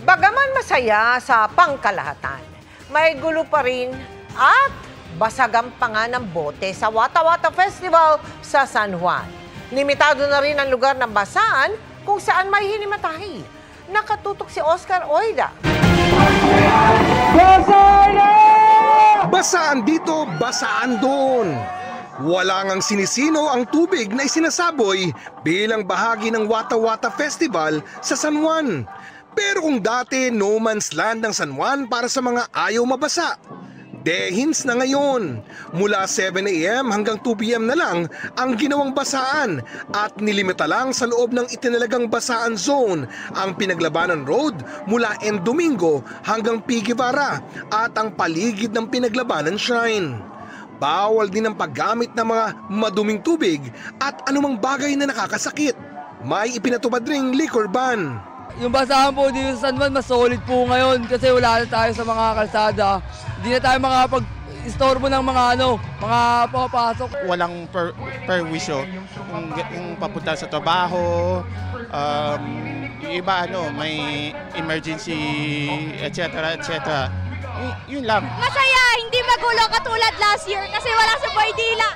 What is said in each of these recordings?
Bagaman masaya sa pangkalahatan, may gulo pa rin at basagang pa nga ng bote sa Wata Wata Festival sa San Juan. Limitado na rin ang lugar ng basaan kung saan may hinimatahi. Nakatutok si Oscar Oida. Basaan dito, basaan doon. Wala ngang sinisino ang tubig na isinasaboy bilang bahagi ng Wata Wata Festival sa San Juan. Pero kung dati no man's land ng San Juan para sa mga ayaw mabasa, dehins na ngayon. Mula 7 a.m. hanggang 2 p.m. na lang ang ginawang basaan at nilimita lang sa loob ng itinalagang basaan zone ang Pinaglabanan Road mula N. Domingo hanggang P. Guevara at ang paligid ng Pinaglabanan Shrine. Bawal din ang paggamit ng mga maduming tubig at anumang bagay na nakakasakit. May ipinatupad ring liquor ban. Yung basahan po dito sa San Juan, mas solid po ngayon kasi wala na tayo sa mga kalsada. Hindi na tayo makapag-istorbo ng mga mga papasok. Walang perwisyo yung papunta sa trabaho, yung iba may emergency, etc. etc. Yun lang. Masaya, hindi magulo katulad last year kasi wala sa Boy Dila.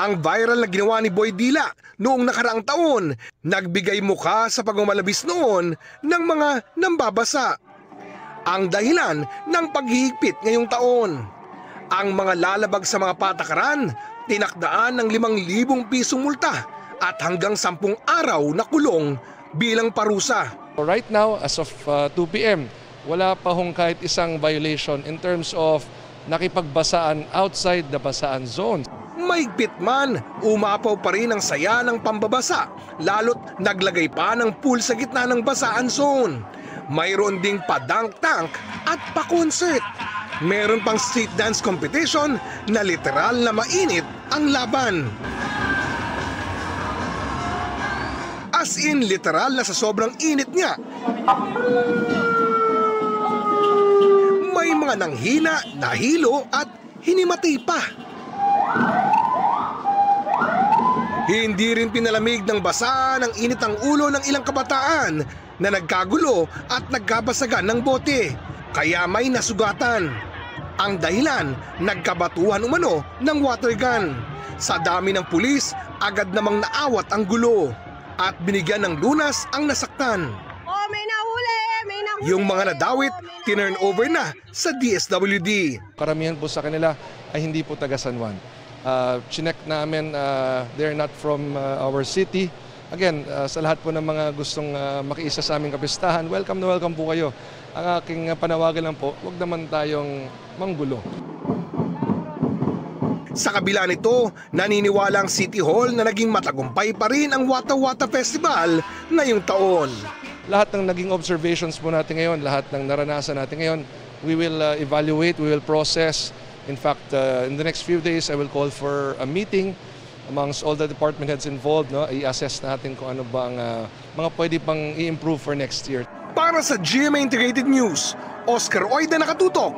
Ang viral na ginawa ni Boy Dila noong nakaraang taon, nagbigay mukha sa pagmamalabis noon ng mga nambabasa. Ang dahilan ng paghihigpit ngayong taon. Ang mga lalabag sa mga patakaran, tinakdaan ng 5,000 pisong multa at hanggang 10 araw na kulong bilang parusa. Right now, as of 2 p.m., wala pa hong kahit isang violation in terms of nakipagbasaan outside the basaan zone. Mahigpit man, umapaw pa rin ang saya ng pambabasa, lalo't naglagay pa ng pool sa gitna ng basaan zone. Mayroon ding pa-dunk tank at pa-concert. Meron pang street dance competition na literal na mainit ang laban. As in, literal na sa sobrang init niya. May mga nanghina, nahilo at hinimatay pa. Hindi rin pinalamig ng basa ng init ang ulo ng ilang kabataan na nagkagulo at nagkabasagan ng bote. Kaya may nasugatan. Ang dahilan, nagkabatuhan umano ng water gun. Sa dami ng pulis, agad namang naawat ang gulo at binigyan ng lunas ang nasaktan. Oh, may nahuli! May nahuli! Yung mga nadawit, tinurn over na sa DSWD. Karamihan po sa kanila ay hindi po taga San Juan. Chinek namin, they're not from our city. Again, sa lahat po ng mga gustong makiisa sa aming kapistahan, welcome na welcome po kayo. Ang aking panawagan lang po, huwag naman tayong manggulo. Sa kabila nito, naniniwala ang City Hall na naging matagumpay pa rin ang Wata Wata Festival ngayong taon. Lahat ng naging observations po natin ngayon, lahat ng naranasan natin ngayon, we will evaluate, we will process. In fact, in the next few days, I will call for a meeting amongst all the department heads involved. I-assess natin kung ano ba ang mga pwede pang i-improve for next year. Para sa GMA Integrated News, Oscar Oida, nakatutok,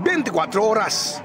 24 oras.